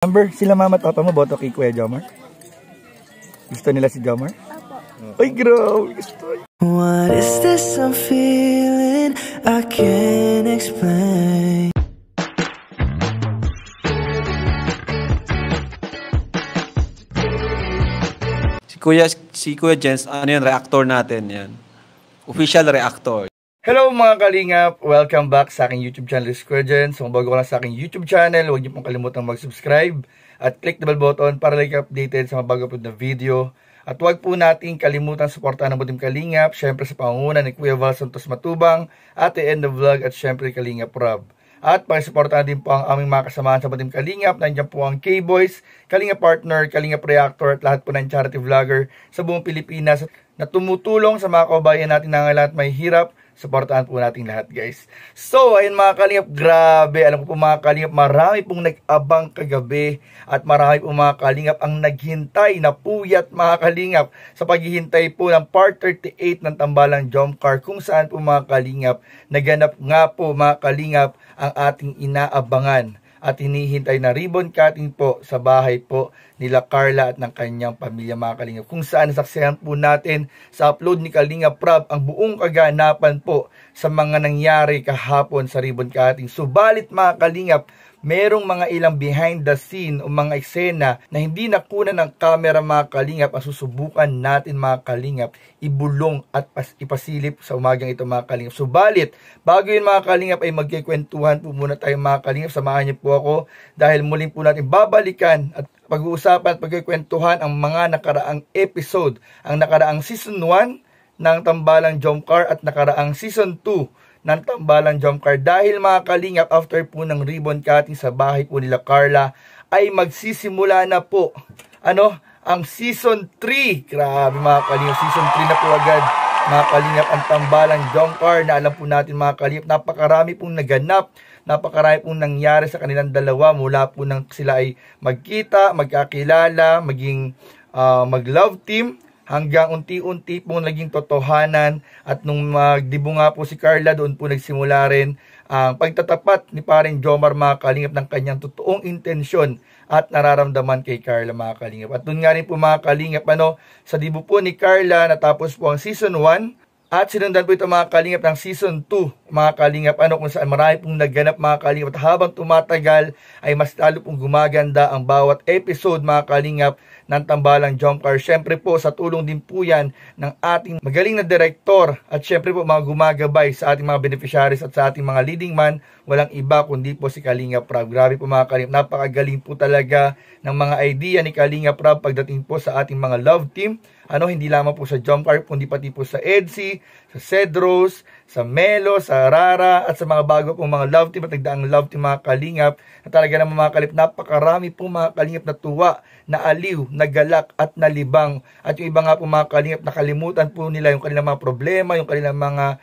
Amber, sila mama at papa mo boto kay Kuya Jomar? Gusto nila si Jomar? Opo. Ay, grabe. Gusto. What is this I'm feeling? I can't explain. Si Kuya Jens, ano yan, reactor natin yan. Official reactor. Hello mga kalingap! Welcome back sa aking YouTube channel, Kuya Jens. Kung bago ka lang sa aking YouTube channel, huwag niyo pong kalimutang mag-subscribe at click the bell button para like updated sa mga bago po na video. At huwag po nating kalimutan suportahan ng Butim Kalingap, syempre sa pangunguna ni Kuya Val Santos Matubang, at the end of vlog at syempre Kalingap Rob. At pakisuportahan din po ang aming mga kasamahan sa Butim Kalingap. Nandiyan po ang K-Boys, Kalingap Partner, Kalingap Reactor at lahat po ng charity vlogger sa buong Pilipinas na tumutulong sa mga kababayan natin na lahat may hirap. Supportahan po natin lahat, guys. So, ayun mga kalingap, grabe. Alam ko po mga kalingap, marami pong nag-abang kagabi at marami pong mga kalingap ang naghintay na puyat mga kalingap sa paghihintay po ng part 38 ng Tambalang Jomcar, kung saan po mga kalingap naganap nga po mga kalingap ang ating inaabangan at hinihintay na ribbon cutting po sa bahay po nila Carla at ng kanyang pamilya mga kalingap, kung saan nasaksihan po natin sa upload ni Kalingap Rob ang buong kaganapan po sa mga nangyari kahapon sa ribbon cutting. Subalit mga kalingap, merong mga ilang behind the scene o mga eksena na hindi nakunan ng camera mga kalingap ang susubukan natin mga kalingap ibulong at ipasilip sa umagang ito mga kalingap. Subalit, bago yun mga kalingap ay magkikwentuhan po muna tayo mga kalingap. Samahan niyo po ako dahil muling po natin babalikan at pag-uusapan at pagkikwentuhan ang mga nakaraang episode, ang nakaraang season 1 ng Tambalang Jomcar at nakaraang season 2 ng Tambalang Jomcar, dahil mga kalingap after po ng ribbon cutting sa bahay po nila Carla ay magsisimula na po ang season 3. Grabe mga kalingap, season 3 na po agad mga kalingap ang Tambalang Jomcar na alam po natin mga kalingap napakarami pong naganap, napakarami pong nangyari sa kanilang dalawa mula po nang sila ay magkita, magkakilala, maging mag-love team, hanggang unti-unti pong naging totohanan. At nung magdibo nga po si Carla, doon po nagsimula rin ang pagtatapat ni paring Jomar mga kalingap ng kanyang totoong intensyon at nararamdaman kay Carla mga kalingap. At doon nga rin po mga kalingap sa dibo po ni Carla natapos po ang season 1 at sinundan po ito mga kalingap ng season 2 mga kalingap kung saan marami pong nagganap mga kalingap. At habang tumatagal ay mas lalo pong gumaganda ang bawat episode mga kalingap ng Tambalang Jomcar. Syempre po sa tulong din po yan ng ating magaling na direktor at syempre po mga gumagabay sa ating mga beneficiaries at sa ating mga leading man, walang iba kundi po si Kalingap Rob. Grabe po mga kalingap, napakagaling po talaga ng mga idea ni Kalingap Rob pagdating po sa ating mga love team. Hindi lamang po sa Jomcar, kundi pati po sa EDSI, sa Cedros, sa Melo, sa Rara, at sa mga bago pong mga love team at nagdaang love team mga kalingap, na talaga naman mga kalingap, napakarami pong mga kalingap na tuwa, na aliw, nagalak at nalibang. At yung iba nga po mga kalingap, nakalimutan po nila yung kanilang mga problema, yung kanilang mga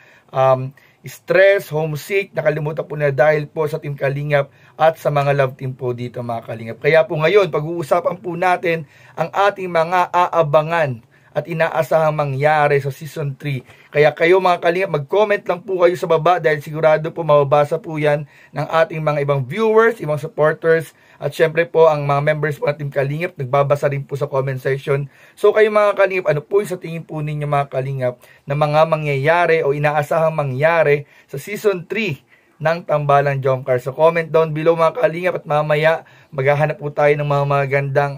stress, homesick, nakalimutan po nila dahil po sa Team Kalingap at sa mga love team po dito mga kalingap. Kaya po ngayon, pag-uusapan po natin ang ating mga aabangan at inaasahang mangyari sa season 3. Kaya kayo mga kalingap, mag-comment lang po kayo sa baba dahil sigurado po mababasa po yan ng ating mga ibang viewers, ibang supporters, at syempre po ang mga members po ng Team Kalingap, nagbabasa rin po sa comment section. So kayo mga kalingap, ano po yung sa tingin po ninyo mga kalingap na mga mangyayari o inaasahang mangyari sa season 3 ng Tambalang Jomcar? So comment down below mga kalingap at mamaya maghahanap po tayo ng mga magandang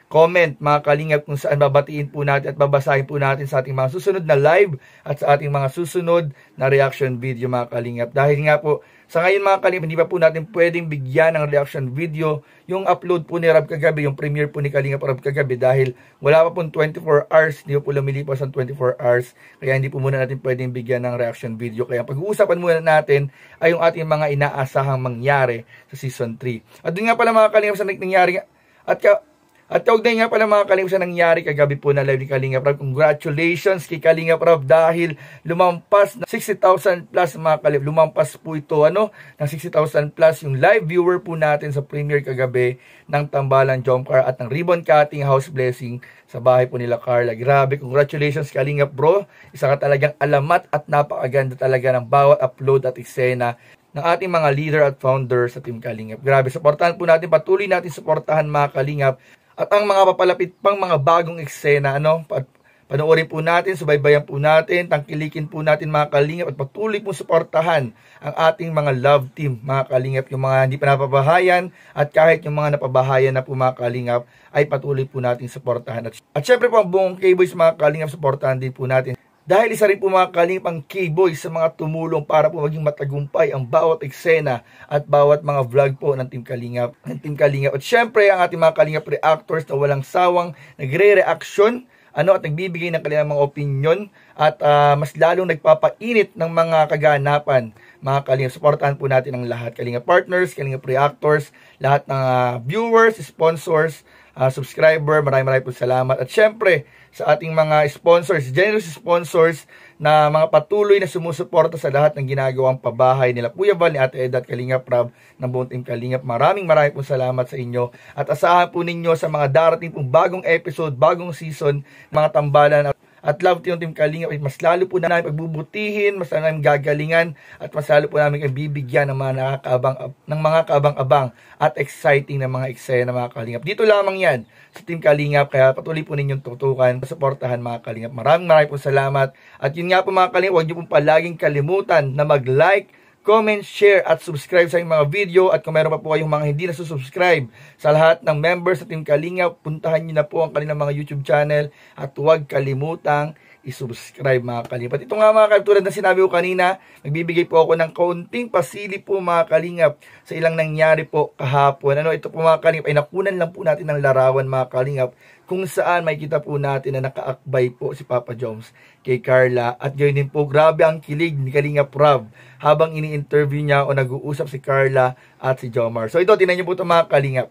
comment mga kalingap kung saan babatiin po natin at babasahin po natin sa ating mga susunod na live at sa ating mga susunod na reaction video mga kalingap. Dahil nga po sa ngayon mga kalingap, hindi pa po natin pwedeng bigyan ng reaction video yung upload po ni Rob kagabi, yung premiere po ni Kalingap Rob kagabi, dahil wala pa pong 24 hours, hindi po lumilipas ang 24 hours, kaya hindi po muna natin pwedeng bigyan ng reaction video. Kaya pag-uusapan muna natin ay yung ating mga inaasahang mangyari sa season 3. At doon nga pala mga kalingap sa nangyari at kaugnay nga pala mga kalingap sa nangyari kagabi po na live ni Kalingap Rob. Congratulations kay Kalingap Rob dahil lumampas na 60,000 plus mga kalingap. Lumampas po ito ng 60,000 plus yung live viewer po natin sa premiere kagabi ng Tambalang Jomcar at ng ribbon cutting house blessing sa bahay po nila Carla. Grabe, congratulations Kalingap bro. Isa ka talagang alamat at napakaganda talaga ng bawat upload at eksena ng ating mga leader at founder sa Team Kalingap. Grabe, supportahan po natin, patuloy natin supportahan mga Kalingap. At ang mga papalapit pang mga bagong eksena, panoorin po natin, subaybayan po natin, tangkilikin po natin mga Kalingap at patuloy po suportahan ang ating mga love team mga Kalingap, yung mga hindi pa napabahayan at kahit yung mga napabahayan na po mga Kalingap ay patuloy po natin suportahan. At syempre po ang buong K-Boys mga Kalingap, suportahan din po natin. Dahil isa rin po mga Kalingap ang K-Boys sa mga tumulong para po maging matagumpay ang bawat eksena at bawat mga vlog po ng Team Kalingap. At syempre ang ating mga Kalingap reactors na walang sawang nagre-reaction at nagbibigay ng kanilang mga opinion at mas lalong nagpapainit ng mga kaganapan. Mga Kalingap, supportahan po natin ang lahat. Kalingap partners, Kalingap reactors, lahat ng viewers, sponsors, subscriber, maraming po salamat. At syempre, sa ating mga sponsors, generous sponsors na mga patuloy na sumusuporta sa lahat ng ginagawang pabahay nila Kuya Val, ni Ate Ed at Kalingap Rob ng buong Team Kalingap. Maraming po salamat sa inyo. At asahan po ninyo sa mga darating pong bagong episode, bagong season, mga tambalan at love team ng Team Kalingap, mas lalo po namin pagbubutihin, mas lalo namin gagalingan, at mas lalo po namin bibigyan ng mga kaabang-abang at exciting na mga eksena mga Kalingap. Dito lamang yan sa Team Kalingap, kaya patuloy po ninyong tutukan, suportahan mga Kalingap. Maraming po salamat. At yun nga po mga Kalingap, huwag niyo pong palaging kalimutan na mag-like, comment, share, at subscribe sa mga video. At kung meron pa po kayong mga hindi nasusubscribe sa lahat ng members sa Team Kalingap, puntahan nyo na po ang kanilang mga YouTube channel at huwag kalimutang i-subscribe mga Kalingap. At ito nga mga Kalingap, tulad na sinabi ko kanina, nagbibigay po ako ng kaunting pasili po mga Kalingap sa ilang nangyari po kahapon. Ito po mga Kalingap ay nakunan lang po natin ng larawan mga Kalingap, kung saan makikita po natin na nakaakbay po si Papa Joms kay Carla. At gayon din po, grabe ang kilig ni Kalingap Rob habang ini-interview niya o nag-uusap si Carla at si Jomar. So ito, tingnan niyo po ito mga Kalingap.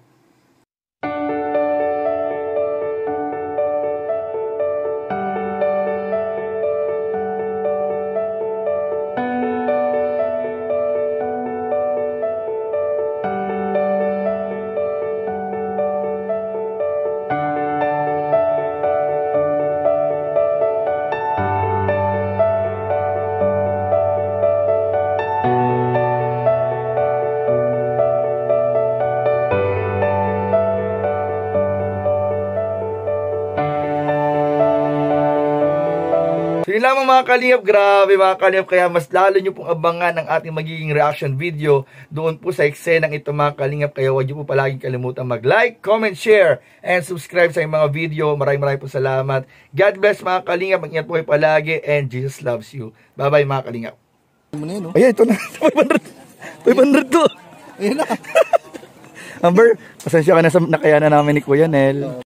So yun lamang mga Kalingap, grabe mga Kalingap, kaya mas lalo nyo pong abangan ang ating magiging reaction video doon po sa eksenang ito mga Kalingap, kaya huwag nyo po palaging kalimutan mag-like, comment, share, and subscribe sa mga video. Maraming po salamat. God bless mga Kalingap, mag-ingat po kayo palagi, and Jesus loves you. Bye bye mga Kalingap. Ayan, ito na, 500 to. Ayan na. Amber, pasensya ka na sa nakayanan namin ni Kuya Nel.